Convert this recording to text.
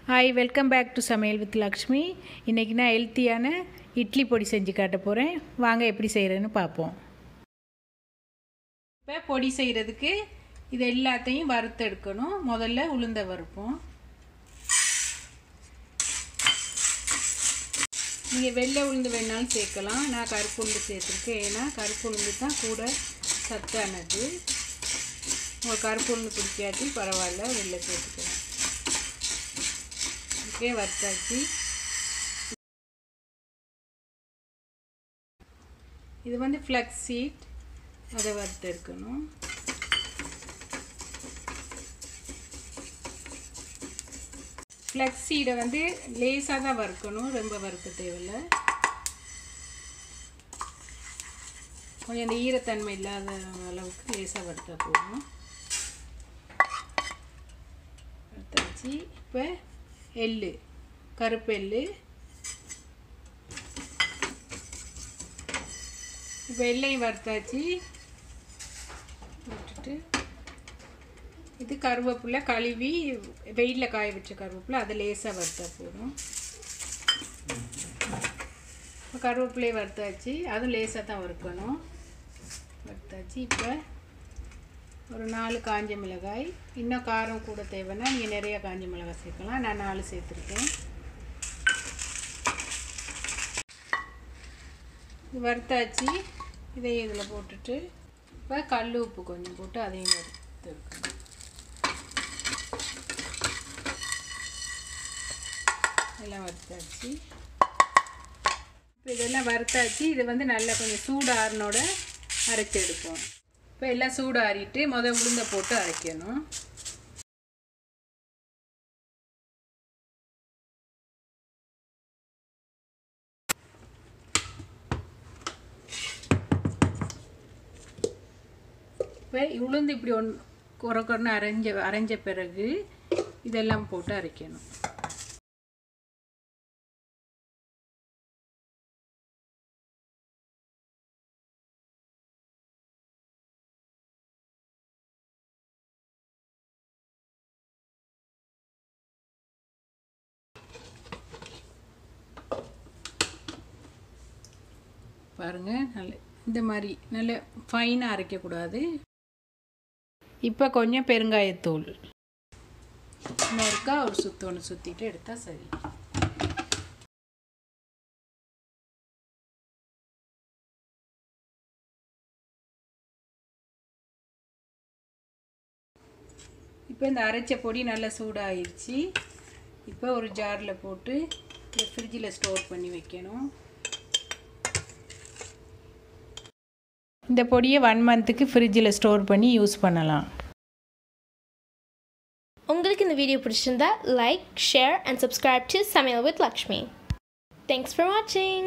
Hi, welcome back to Samaiyal with Lakshmi. இன்னைக்கு நான் ஹெல்த்தியான இட்லி பொடி செஞ்சு காட்ட போறேன். வாங்க எப்படி செய்யறேன்னு பாப்போம். இப்போ பொடி செய்யிறதுக்கு இது எல்லாத்தையும் வறுத்து எடுக்கணும். முதல்ல உளுந்த வறுப்போம். நீங்க வெள்ளை உளுந்து வேணாலும் சேர்க்கலாம். நான் கருப்பு உளுந்து சேர்த்திருக்கேன். ஏனா கருப்பு உளுந்து தான் கூட சத்தானது. உங்களுக்கு கருப்பு உளுந்து பிடிக்காட்டி பரவாயில்லை, வெள்ளை சேர்த்துக்கலாம். ஓகே, வறுத்தாச்சு. இது வந்து Flax Seeds, அதை வறுத்து எடுக்கணும். Flax Seeds வந்து லேசாக தான் வறுக்கணும், ரொம்ப வறுக்க தேவையில்லை. கொஞ்சம் இந்த ஈரத்தன்மை இல்லாத அளவுக்கு லேசாக வறுத்தா போதும். வறுத்தாச்சு. இப்போ எள்ளு, கருப்பு எள்ளு. இப்போ எள்ளையும் வறுத்தாச்சு. விட்டுட்டு இது கருவேப்பிலை கழுவி வெயிலில் காய வச்ச கருவேப்பிலை, அதை லேசாக வறுத்தா போதும். இப்போ கருவேப்பிலையை வறுத்தாச்சு, அதுவும் லேசாக தான் வறுக்கணும். வறுத்தாச்சு. இப்போ ஒரு 4 காஞ்ச மிளகாய். இன்னும் காரம் கூட தேவைன்னா நீங்கள் நிறைய காஞ்ச மிளகாய் சேர்க்கலாம். நான் 4 சேர்த்துருக்கேன். வறுத்தாச்சு. இதையும் இதில் போட்டுட்டு இப்போ கல் உப்பு கொஞ்சம் போட்டு அதையும் வறுத்துருக்கணும். எல்லாம் வறுத்தாச்சு. இப்போ இதெல்லாம் வறுத்தாச்சு. இது வந்து நல்லா கொஞ்சம் சூடாறினோட அரைச்சி எடுப்போம். இப்போ எல்லாம் சூடாறிட்டு உளுந்த போட்டு அரைக்கணும். இப்போ உளுந்து இப்படி குறைன்னு அரைஞ்ச பிறகு இதெல்லாம் போட்டு அரைக்கணும். பாருங்க, நல்ல இந்த மாதிரி நல்ல ஃபைனாக அரைக்கக்கூடாது. இப்போ கொஞ்சம் பெருங்காயத்தூள் இன்னொருக்கா ஒரு ஒன்று சுற்றிட்டு எடுத்தால் சரி. இப்போ இந்த அரைச்ச பொடி நல்லா சூடாகிடுச்சு. இப்போ ஒரு ஜாரில் போட்டு ஃப்ரிட்ஜில் ஸ்டோர் பண்ணி வைக்கணும். இந்த பொடியை 1 மந்த்துக்கு ஃப்ரிட்ஜில் ஸ்டோர் பண்ணி யூஸ் பண்ணலாம். உங்களுக்கு இந்த வீடியோ பிடிச்சிருந்தா like, share and subscribe to Samaiyal with Lakshmi. Thanks for watching.